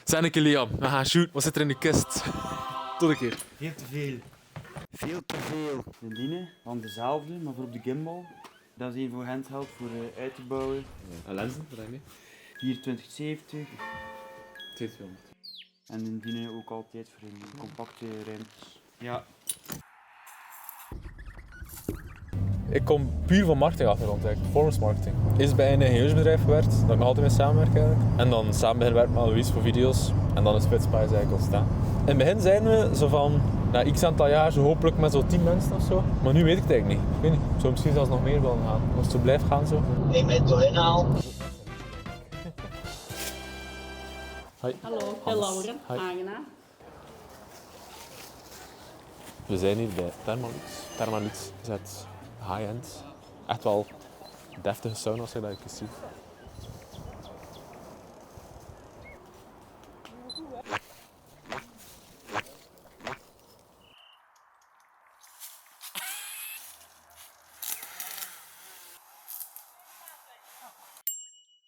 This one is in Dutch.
Zenneke Liam, we gaan shooten. Wat zit er in de kist? Tot een keer. Veel te veel. Veel te veel. De dienen van dezelfde, maar voor op de gimbal. Dat is één voor handheld, voor uit te bouwen. En lenzen, wat heb je mee? 2470. 200. En de dienen ook altijd voor in compacte ruimtes. Ja. Ik kom puur van marketingachtergrond eigenlijk, performance marketing. Eerst bij een ingenieursbedrijf gewerkt, dat ik nog altijd mee samenwerk eigenlijk. En dan samen beginnen werken met Louise voor video's. En dan is Spitspice eigenlijk ontstaan. In het begin zijn we zo van, na x aantal jaar, zo hopelijk met zo'n 10 mensen of zo. Maar nu weet ik het eigenlijk niet. Ik weet niet. Ik zou misschien zelfs nog meer willen gaan. Als het zo blijft gaan zo. Ik ben door inhaal. Hoi. Hallo, ik ben Laura. Hoi. Aangenaam. We zijn hier bij Thermalux. Thermalux is het high-end. Echt wel deftige sauna als je dat ziet.